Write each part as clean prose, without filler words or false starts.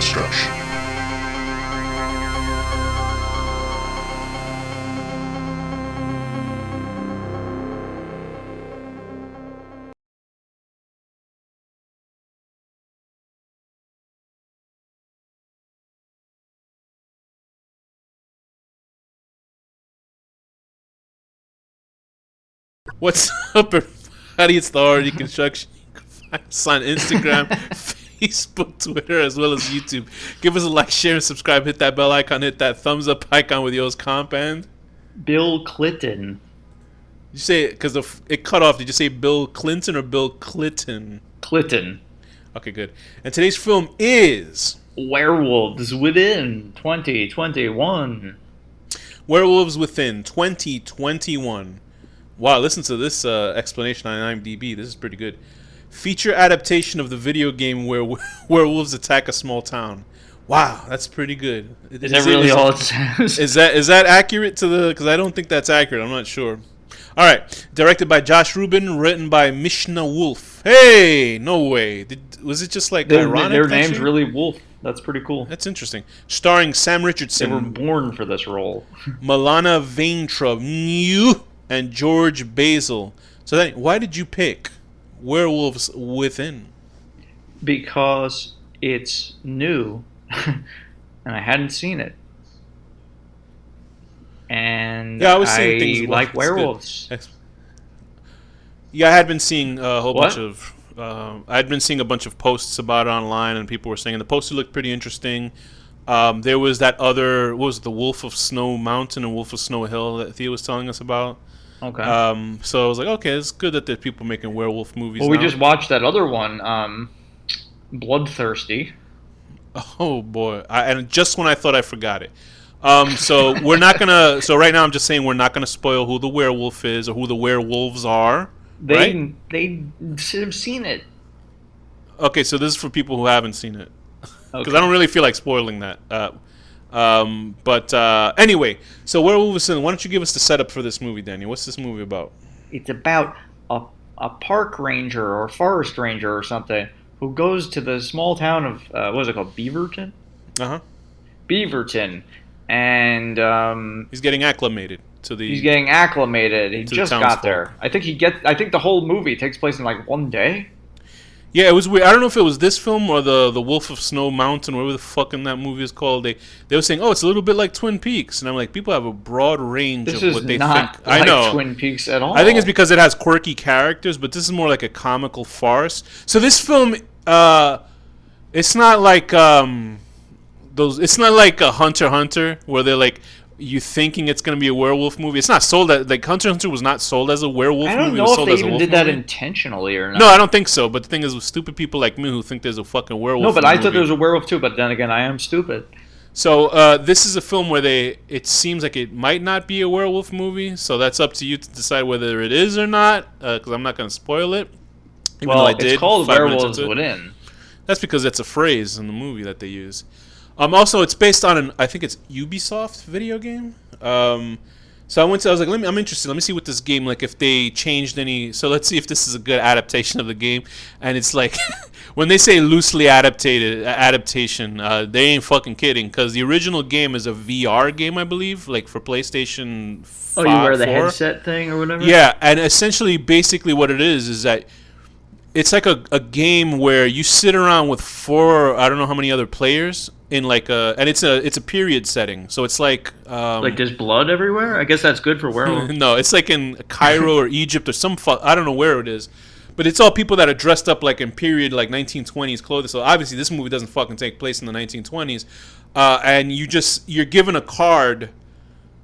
HorrorDeconstruction. What's up, everybody? It's the HorrorDeconstruction. You can find us on Instagram, Facebook, Twitter, as well as YouTube. Give us a like, share, and subscribe. Hit that bell icon. Hit that thumbs up icon with yours, Komp, and Bill Clinton. You say it because it cut off. Did you say Bill Clinton or Bill Clinton? Clinton. Okay, good. And today's film is Werewolves Within 2021. Werewolves Within 2021. Wow, listen to this explanation on IMDb. This is pretty good. Feature adaptation of the video game where werewolves attack a small town. Wow, that's pretty good. Is that really all it says? Is that accurate to the? Because I don't think that's accurate. I'm not sure. All right, directed by Josh Rubin, written by Mishna Wolf. Hey, no way. Was it just like ironic? Their name's really Wolf. That's pretty cool. That's interesting. Starring Sam Richardson. They were born for this role. Milana Vayntrub and George Basil. So then, why did you pick Werewolves Within? Because it's new, and I hadn't seen it. And yeah, I was seeing things like werewolves. Yeah, I had been seeing a whole What? bunch of. I'd been seeing a bunch of posts about it online, and people were saying the poster looked pretty interesting. There was that other, what was it, the Wolf of Snow Mountain and Wolf of Snow Hill that Thea was telling us about. Okay. So I was like, okay, it's good that there's people making werewolf movies. Well, now. we just watched that other one, Bloodthirsty. Oh boy! And just when I thought I forgot it. So we're not gonna. So right now, I'm just saying we're not gonna spoil who the werewolf is or who the werewolves are. They should have seen it. Okay, so this is for people who haven't seen it, because Okay. I don't really feel like spoiling that. But anyway, so Werewolves Within. Why don't you give us the setup for this movie, Daniel? What's this movie about? It's about a park ranger or forest ranger or something who goes to the small town of what is it called, Beaverton? Beaverton, and He's getting acclimated to the. he's getting acclimated. He to the just got townsfolk. there. I think the whole movie takes place in like one day. Yeah, it was weird. I don't know if it was this film or the Wolf of Snow Mountain, whatever the fuck in that movie is called. They were saying, oh, it's a little bit like Twin Peaks, and I'm like, people have a broad range This of is what they not think. like I know. Twin Peaks at all. I think it's because it has quirky characters, but this is more like a comical farce. So this film, it's not like those. It's not like a Hunter x Hunter where they're like you thinking it's gonna be a werewolf movie. It's not sold as like Hunter x Hunter was not sold as a werewolf I movie. don't It know was if sold they as a even wolf did that movie. intentionally or not. No, I don't think so. But the thing is, with stupid people like me who think there's a fucking werewolf. No, but in the I thought movie. there was a werewolf too. But then again, I am stupid. So this is a film where it seems like it might not be a werewolf movie. So that's up to you to decide whether it is or not. Because I'm not going to spoil it. Even though I did. It's called 5 minutes Werewolves into it. Within. That's because it's a phrase in the movie that they use. Also, it's based on I think it's Ubisoft video game. So I was like, I'm interested. Let me see what this game, like, if they changed any. So let's see if this is a good adaptation of the game. And it's like, when they say loosely adaptation, they ain't fucking kidding. Because the original game is a VR game, I believe, like for PlayStation 5, Oh, you wear the 4. headset thing or whatever? Yeah, and essentially, basically what it is that it's like a game where you sit around with 4, I don't know how many other players in like and it's a period setting. So it's like Like there's blood everywhere? I guess that's good for werewolves. no, it's like in Cairo or Egypt or I don't know where it is. But it's all people that are dressed up like in period like 1920s clothing. So obviously this movie doesn't fucking take place in the 1920s. And you're given a card,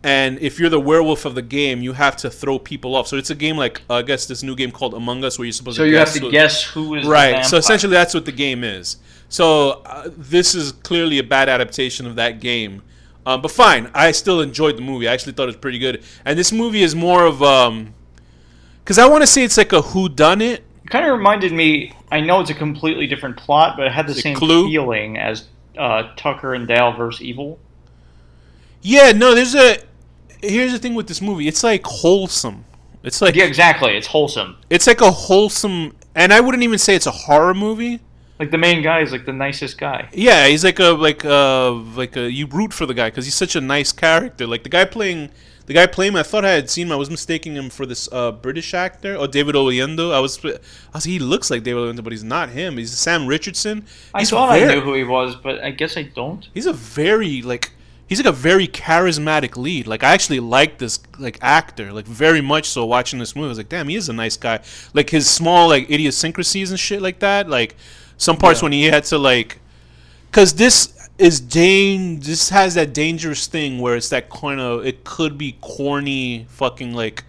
and if you're the werewolf of the game, you have to throw people off. So it's a game like I guess this new game called Among Us, where you're supposed So to you guess have to guess who is the right. vampire. So essentially, that's what the game is. So this is clearly a bad adaptation of that game, but fine. I still enjoyed the movie. I actually thought it was pretty good. And this movie is more of because I want to say it's like a whodunit. It kind of reminded me, I know it's a completely different plot, but it had the same Clue? feeling as Tucker and Dale vs. Evil. Yeah, no. Here's the thing with this movie. It's like wholesome. It's like Yeah, exactly. It's wholesome. it's like a wholesome, and I wouldn't even say it's a horror movie. Like the main guy is like the nicest guy. Yeah, he's like a you root for the guy because he's such a nice character. Like the guy playing him, I thought I had seen him. I was mistaking him for this British actor, or David Oyendo. I was he looks like David Oyendo, but he's not him. He's Sam Richardson. I thought I knew who he was, but I guess I don't. He's a very he's like a very charismatic lead. Like I actually like this like actor, like very much so. Watching this movie, I was like, damn, he is a nice guy. Like his small like idiosyncrasies and shit like that. Like some parts when he had to like, because this has that dangerous thing where it's that kind of, it could be corny fucking like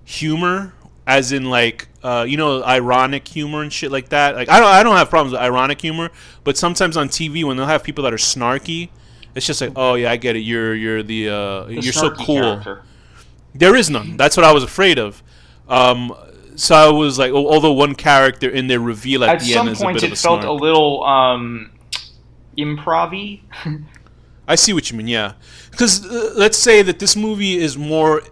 humor, as in like ironic humor and shit like that. Like I don't have problems with ironic humor, but sometimes on TV when they'll have people that are snarky, it's just like, oh yeah, I get it. You're you're so cool. Character. There is none. That's what I was afraid of. So I was like, although one character in their reveal at the end is a bit of a snark. At some point, it felt a little improv-y. I see what you mean, yeah. Because let's say that this movie is more,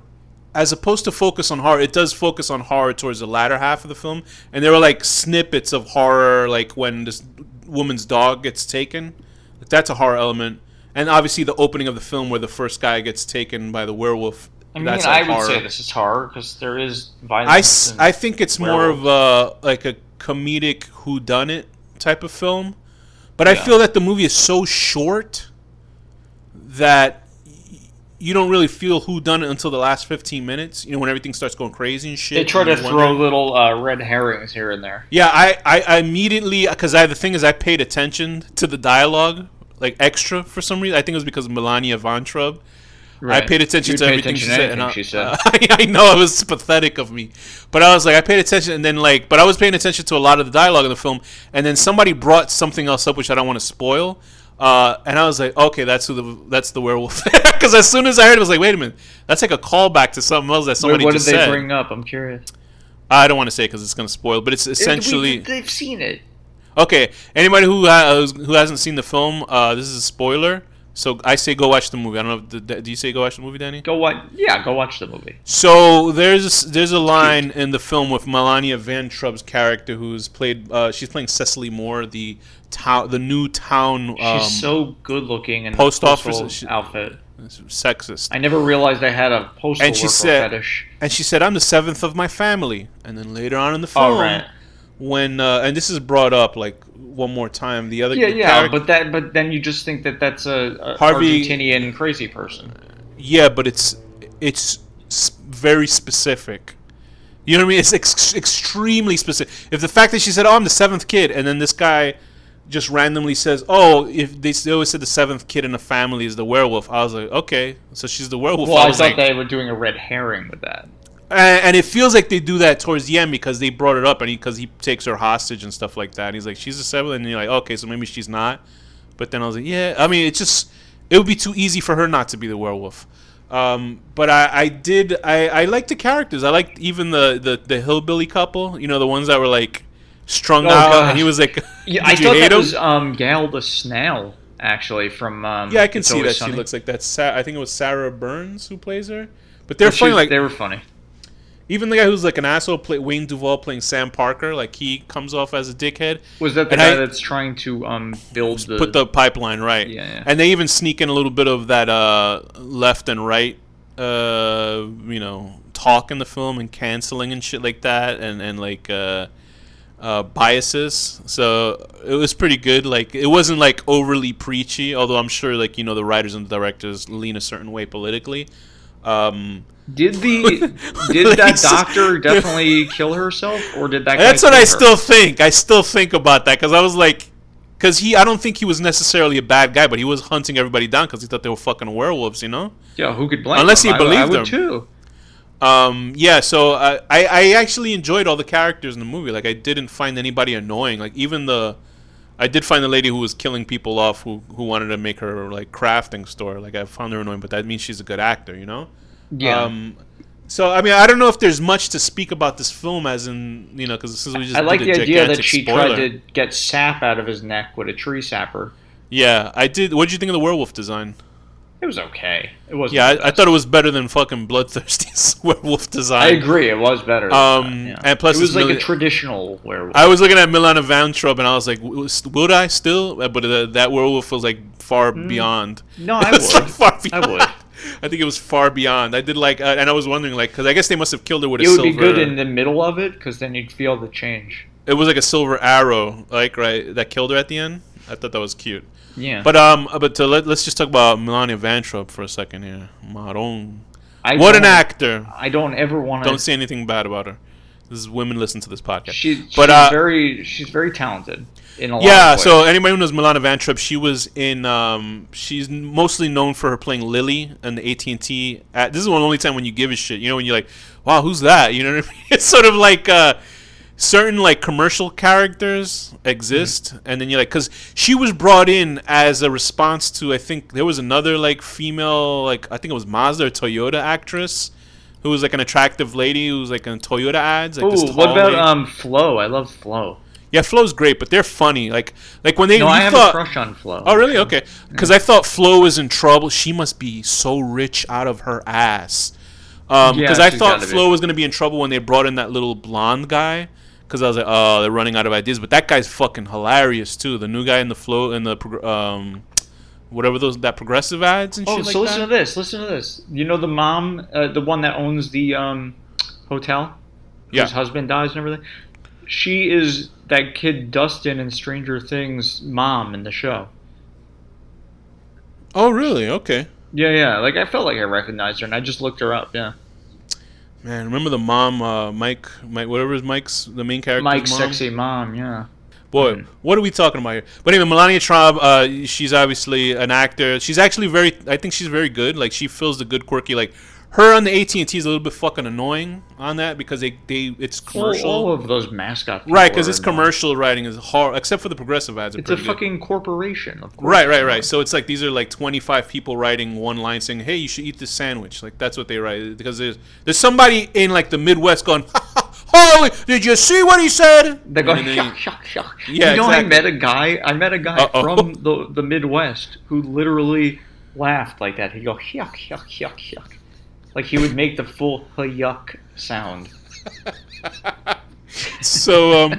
as opposed to focus on horror, it does focus on horror towards the latter half of the film. And there were like snippets of horror, like when this woman's dog gets taken. Like, that's a horror element. And obviously the opening of the film where the first guy gets taken by the werewolf. I mean, that's I like would horror. say this is horror because there is violence. I think it's werewolves. more of like a comedic whodunit type of film. But I feel that the movie is so short that you don't really feel whodunit until the last 15 minutes. You know, when everything starts going crazy and shit. They try to throw little red herrings here and there. Yeah, I immediately, because the thing is I paid attention to the dialogue, like extra for some reason. I think it was because of Milana Vayntrub. Right. I paid attention to everything she said. She said. I know, it was pathetic of me. But I was like, I paid attention, and then but I was paying attention to a lot of the dialogue in the film, and then somebody brought something else up, which I don't want to spoil. And I was like, okay, that's the werewolf. Because as soon as I heard it, I was like, wait a minute, that's like a callback to something else that somebody just said. What did they bring up? I'm curious. I don't want to say because it's going to spoil, but it's essentially... They've seen it. Okay, anybody who hasn't seen the film, this is a spoiler. So I say go watch the movie. I don't know. Do you say go watch the movie, Danny? Go watch the movie. So there's a line in the film with Milana Vayntrub's character who's played. She's playing Cecily Moore, the new town. She's so good looking in post the office outfit. Sexist. I never realized I had a postal worker fetish. And she said, "I'm the seventh of my family." And then later on in the film, when and this is brought up like one more time, the other but then you just think that that's a Argentinian crazy person. Yeah, but it's very specific. You know what I mean? It's extremely specific. If the fact that she said, "Oh, I'm the seventh kid," and then this guy just randomly says, "Oh, if they always said the seventh kid in a family is the werewolf," I was like, "Okay, so she's the werewolf." Well, I thought they were doing a red herring with that. And it feels like they do that towards the end because they brought it up, and because he takes her hostage and stuff like that. And he's like, "She's a seventh," and you're like, "Okay, so maybe she's not." But then I was like, "Yeah." I mean, it would be too easy for her not to be the werewolf. But I liked the characters. I liked even the hillbilly couple. You know, the ones that were like strung out, gosh. And he was like, "Yeah, I thought that was Gal the Snail." Actually, from yeah, I can see that Sunny. She looks like that. I think it was Sarah Burns who plays her. But they're funny. Like they were funny. Even the guy who's like an asshole, Wayne Duvall playing Sam Parker, like he comes off as a dickhead. Was that the guy that's trying to put the pipeline right? Yeah. And they even sneak in a little bit of that left and right, talk in the film and canceling and shit like that, and like biases. So it was pretty good. Like it wasn't like overly preachy, although I'm sure like the writers and the directors lean a certain way politically. Did that doctor definitely kill herself, or did that guy That's what I her? still think. I still think about that because I was like, I don't think he was necessarily a bad guy, but he was hunting everybody down because he thought they were fucking werewolves, Yeah, who could blame Unless him? he believed them. I would too. Yeah, so I actually enjoyed all the characters in the movie. Like I didn't find anybody annoying. Like even I did find the lady who was killing people off who wanted to make her like crafting store. Like I found her annoying, but that means she's a good actor, Yeah. So I mean, I don't know if there's much to speak about this film, as in because this is we just. I like did the idea that she spoiler. tried to get sap out of his neck with a tree sapper. Yeah, I did. What did you think of the werewolf design? It was okay. It wasn't. Yeah, I thought it was better than fucking Bloodthirsty's werewolf design. I agree. It was better. And plus, it was like a traditional werewolf. I was looking at Milana Vayntrub and I was like, would I still? But that werewolf was like far beyond. No, I would. Like far beyond. I would. I think it was far beyond. I did like, and I was wondering, like, because I guess they must have killed her with a silver. silver. It would be good in the middle of it, because then you'd feel the change. It was like a silver arrow, like that killed her at the end. I thought that was cute. Yeah. But let's just talk about Milana Vayntrub for a second here. Maron. What an actor! I don't ever want to. Don't say anything bad about her. This is women listen to this podcast. She's very talented in a lot of ways. So anybody who knows Milana Vayntrub, she was in. She's mostly known for her playing Lily in the AT&T. This is the only time when you give a shit. You know, when you're like, wow, who's that? You know what I mean? It's sort of like. Certain like commercial characters exist, and then you're like, because she was brought in as a response to, I think there was another like female, like I think it was Mazda or Toyota actress, who was like an attractive lady who was like in Toyota ads. Like, what about Flo? I love Flo. Yeah, Flo's great, but they're funny. Like when they. No, I have a crush on Flo. Oh, really? Okay. Because I thought Flo was in trouble. She must be so rich out of her ass. Because I thought Flo was gonna be in trouble when they brought in that little blonde guy. Because I was like, oh, they're running out of ideas. But that guy's fucking hilarious too. The new guy in the Flow in the whatever that progressive ads and shit like that. Oh, so listen to this. You know the mom, the one that owns the hotel, whose husband dies and everything. She is that kid Dustin in Stranger Things' mom in the show. Oh, really? Okay. Yeah. Like I felt like I recognized her, and I just looked her up. Yeah. Man, remember the mom, Mike, whatever is Mike's, the main character's Mike's mom? sexy mom, yeah. Boy, what are we talking about here? But anyway, Melania Vayntrub, she's obviously an actor. She's actually I think she's very good. Like, she fills the good, quirky, like, her on the AT&T is a little bit fucking annoying on that because it's commercial. All of those mascot people. Right, because it's commercial writing is hard, except for the progressive ads. It's a fucking corporation, of course. Right. So it's like these are like 25 people writing one line saying, hey, you should eat this sandwich. Like, that's what they write. Because there's somebody in like the Midwest going, holy, did you see what he said? They're going, shuck. Yeah, exactly. I met a guy from the Midwest who literally laughed like that. He'd go, yuck. Like he would make the full yuck sound. So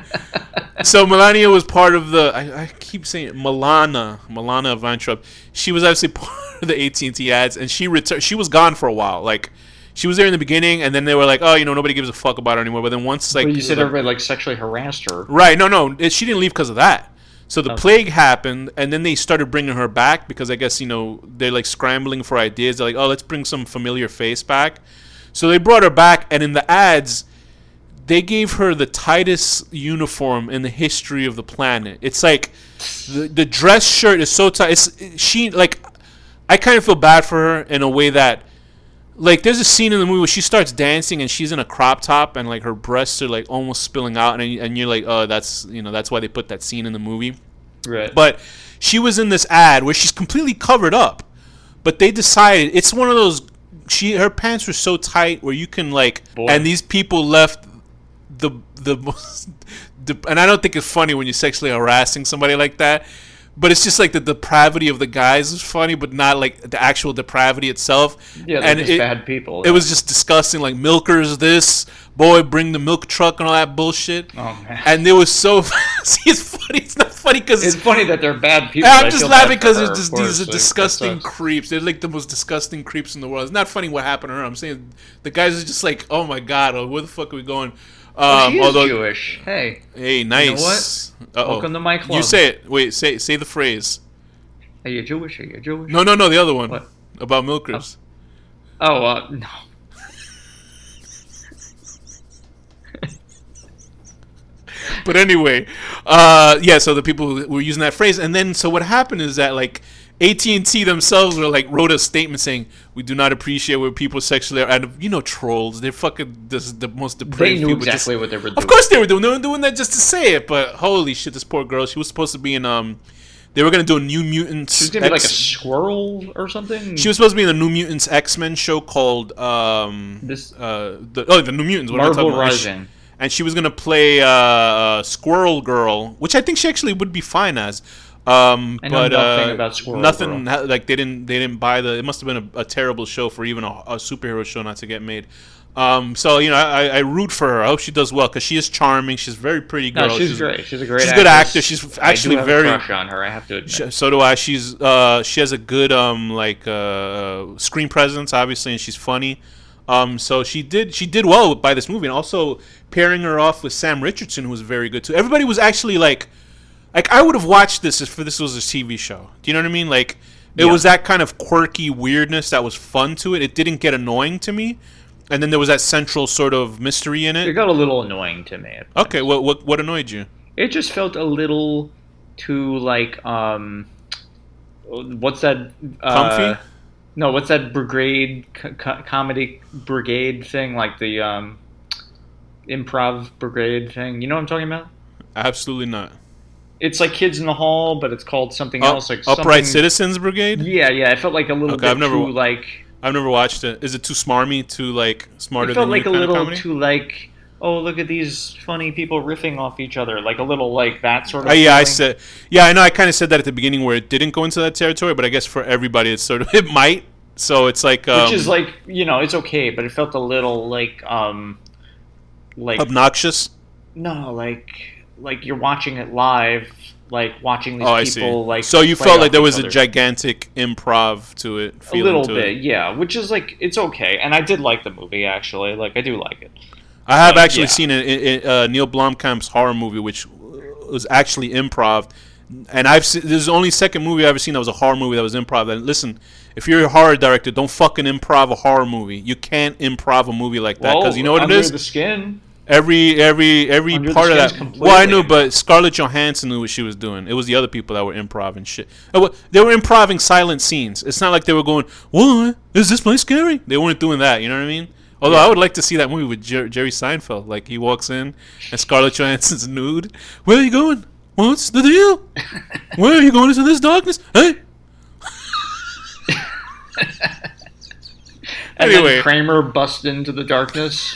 Melania was part of the. I keep saying it, Milana Vayntrub. She was actually part of the AT&T ads, and she returned. She was gone for a while. Like she was there in the beginning, and then they were like, oh, nobody gives a fuck about her anymore. But then once like, but you said everybody like sexually harassed her. Right? No. She didn't leave because of that. So the plague happened, and then they started bringing her back because I guess, they're like scrambling for ideas. They're like, oh, let's bring some familiar face back. So they brought her back, and in the ads, they gave her the tightest uniform in the history of the planet. It's like the dress shirt is so tight. I kind of feel bad for her in a way that, like, there's a scene in the movie where she starts dancing and she's in a crop top and like her breasts are like almost spilling out, and you're like, oh, that's why they put that scene in the movie. Right. But she was in this ad where she's completely covered up, but they decided it's one of those. Her pants were so tight where you can like, and these people left the most. And I don't think it's funny when you're sexually harassing somebody like that. But it's just like the depravity of the guys is funny, but not like the actual depravity itself. Yeah, they're just bad people. It was just disgusting. Like, milkers this, boy, bring the milk truck and all that bullshit. Oh, man. And it was so... See, it's funny. It's not funny because... It's funny that they're bad people. I'm just laughing because these are disgusting creeps. They're like the most disgusting creeps in the world. It's not funny what happened to her. I'm saying the guys are just like, oh my God, where the fuck are we going? She is Jewish. Hey, nice. You know what? Welcome to my club. You say it. Wait, say the phrase. Are you Jewish? No, the other one. What? About milkers. No. But anyway, so the people were using that phrase, and then so what happened is that like AT&T themselves were like wrote a statement saying we do not appreciate where people sexually are, and trolls, they're fucking the most depraved people. They knew people. exactly what they were doing. Of course they were doing that just to say it, but holy shit, this poor girl, she was supposed to be in they were gonna do a New Mutants. She was gonna be like a squirrel or something. She was supposed to be in the New Mutants X-Men show called the New Mutants. Marvel Rising. And she was gonna play Squirrel Girl, which I think she actually would be fine as. I know nothing about Squirrel nothing Girl. like they didn't buy the. It must have been a terrible show for even a superhero show not to get made. So I root for her. I hope she does well because she is charming. She's a very pretty girl. No, she's great. She's a great. She's a good actor. She's actually I do have very a crush on her. I have to admit. So do I. She's she has a good screen presence, obviously, and she's funny. So she did well by this movie, and also pairing her off with Sam Richardson, who was very good too. Everybody was actually like I would have watched this if this was a TV show. Do you know what I mean? Like it was that kind of quirky weirdness that was fun to it. It didn't get annoying to me. And then there was that central sort of mystery in it. It got a little annoying to me. Okay, what annoyed you? It just felt a little too like what's that? Comfy? No, what's that Brigade comedy Brigade thing? Like the Improv Brigade thing. You know what I'm talking about? Absolutely not. It's like Kids in the Hall, but it's called something else. Like Upright Citizens Brigade. Yeah. It felt like a little bit too like. I've never watched it. Is it too smarmy? Too like smarter? It felt than like you a kind of little comedy? too like. Oh, look at these funny people riffing off each other, like a little like that sort of. Yeah, I know. I kind of said that at the beginning where it didn't go into that territory, but I guess for everybody, it's sort of it might. So it's like which is like it's okay, but it felt a little like obnoxious. No, like you're watching it live, like watching these people like. So you felt like there was a gigantic improv to it. A little bit, yeah. Which is like it's okay, and I did like the movie actually. Like I do like it. I have actually seen Neil Blomkamp's horror movie, which was actually improv, and this is the only second movie I've ever seen that was a horror movie that was improv. And listen, if you're a horror director, don't fucking improv a horror movie. You can't improv a movie like that because you know what it is. Under the Skin. Every Under part of that. Completely. Well, I knew, but Scarlett Johansson knew what she was doing. It was the other people that were improv shit. They were improving silent scenes. It's not like they were going, "What is this place scary?" They weren't doing that. You know what I mean? Although I would like to see that movie with Jerry Seinfeld. Like he walks in and Scarlett Johansson's nude. Where are you going? What's the deal? Where are you going into this darkness? Hey. And Anyway, then Kramer busts into the darkness,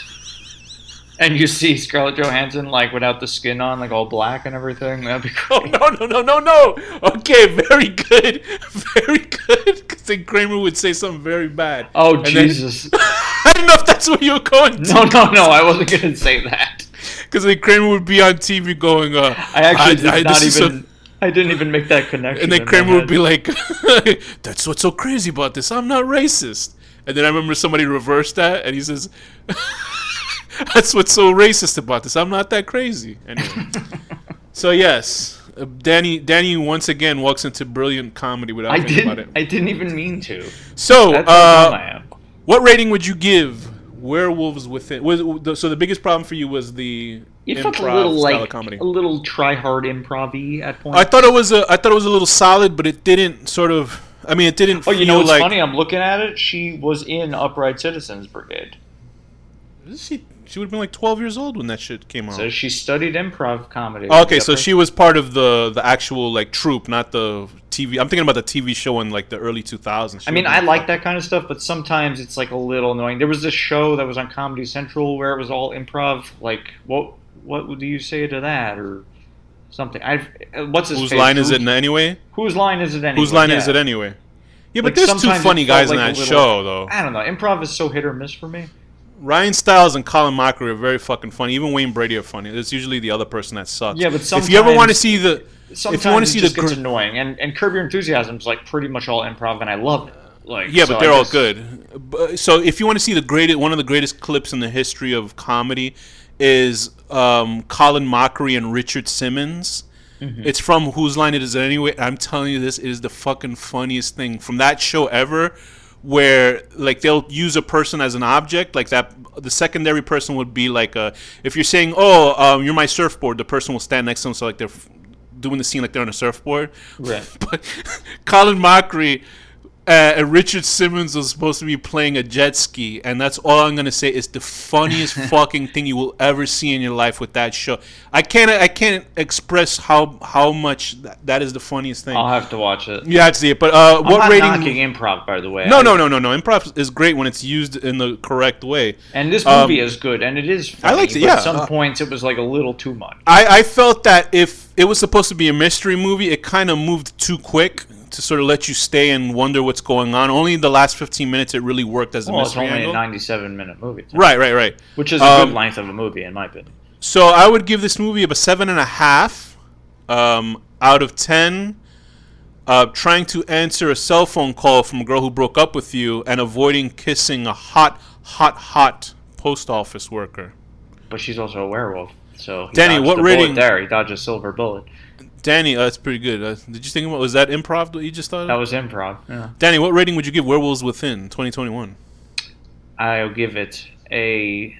and you see Scarlett Johansson like without the skin on, like all black and everything. That'd be great. Oh, no. Okay, very good. Very good. Because then Kramer would say something very bad. Oh, Jesus. I don't know if that's what you were going to. No, I wasn't going to say that. Because then Kramer would be on TV going, I didn't even make that connection. And then Kramer would be like, that's what's so crazy about this. I'm not racist. And then I remember somebody reversed that, and he says, that's what's so racist about this. I'm not that crazy. Anyway. So, yes, Danny once again walks into brilliant comedy without thinking about it. I didn't even mean to. So, what rating would you give Werewolves Within? So the biggest problem for you was the felt improv style of comedy. A little try-hard improv-y at points. I thought it was a little solid, but it didn't sort of. I mean, it didn't. Oh, you know what's like, funny? I'm looking at it. She was in Upright Citizens Brigade. She would have been like 12 years old when that shit came out. So she studied improv comedy. Okay, so she was part of the actual like troupe, not the TV. I'm thinking about the TV show in like the early 2000s. I mean, I like that kind of stuff, but sometimes it's like a little annoying. There was this show that was on Comedy Central where it was all improv. Like, what do you say to that or something? What's his Whose face? line is it anyway? Whose line is it anyway? Whose line is it anyway? Yeah, but like there's two funny guys in that show, though. I don't know. Improv is so hit or miss for me. Ryan Stiles and Colin Mockery are very fucking funny. Even Wayne Brady are funny. It's usually the other person that sucks. Yeah, but sometimes if you ever want to see the, sometimes it just gets annoying. And Curb Your Enthusiasm is like pretty much all improv, and I love it. Like, yeah, but they're all good. So if you want to see one of the greatest clips in the history of comedy is Colin Mockery and Richard Simmons. Mm-hmm. It's from Whose Line It Is It Anyway. I'm telling you, this is the fucking funniest thing from that show ever. Where like they'll use a person as an object, like that. The secondary person would be like if you're saying, "Oh, you're my surfboard," the person will stand next to them, so like they're doing the scene like they're on a surfboard. Right. But Colin Mockery Richard Simmons was supposed to be playing a jet ski, and that's all I'm gonna say is the funniest fucking thing you will ever see in your life with that show. I can't express how much that is the funniest thing. I'll have to watch it. Yeah, I'd see it. But what I'm rating? not knocking Improv, by the way. No. Improv is great when it's used in the correct way. And this movie is good, and it is funny. I liked it. But Yeah, at some points it was like a little too much. I felt that if it was supposed to be a mystery movie, it kind of moved too quick to sort of let you stay and wonder what's going on. Only the last 15 minutes it really worked as a mystery it's only angle. a 97-minute movie. Right. Which is a good length of a movie, in my opinion. So I would give this movie a 7.5 out of 10. Trying to answer a cell phone call from a girl who broke up with you and avoiding kissing a hot post office worker. But she's also a werewolf, so Danny, what rating? There, he dodged a silver bullet. Danny, that's pretty good. Did you think about? Was that improv? What you just thought of? That was improv. Yeah. Danny, what rating would you give Werewolves Within 2021? I'll give it a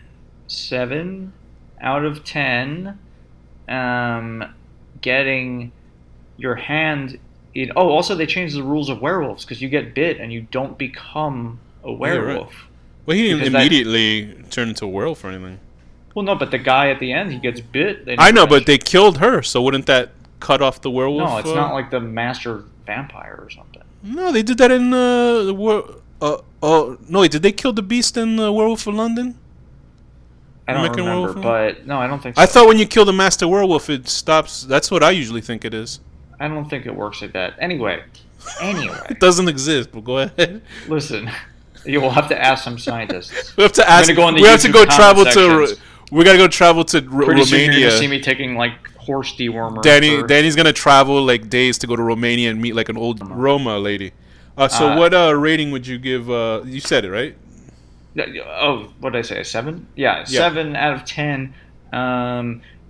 7 out of 10. Getting your hand in. Oh, also they changed the rules of werewolves because you get bit and you don't become a werewolf. Right. Well, he didn't immediately turn into a werewolf or anything. Well, no, but the guy at the end, he gets bit. I know, but they killed her, so wouldn't that cut off the werewolf? No, it's not like the master vampire or something. No, they did that in no, did they kill the beast in Werewolf of London? I don't remember, but no, I don't think so. I thought when you kill the master werewolf, it stops. That's what I usually think it is. I don't think it works like that. Anyway. It doesn't exist, but go ahead. Listen, you'll have to ask some scientists. We have to ask. We have to go travel to. We gotta go travel to Romania. Soon you're gonna see me taking like horse dewormer. Danny's gonna travel like days to go to Romania and meet like an old Roma lady. So what rating would you give? You said it right. Oh, what did I say? A 7? Yeah, 7 out of 10.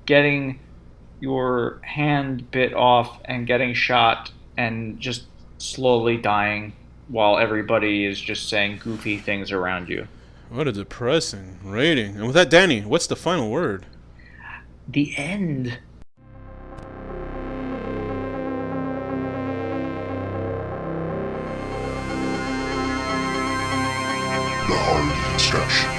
Getting your hand bit off and getting shot and just slowly dying while everybody is just saying goofy things around you. What a depressing rating. And with that, Danny, what's the final word? The end. The HorrorDeconstruction.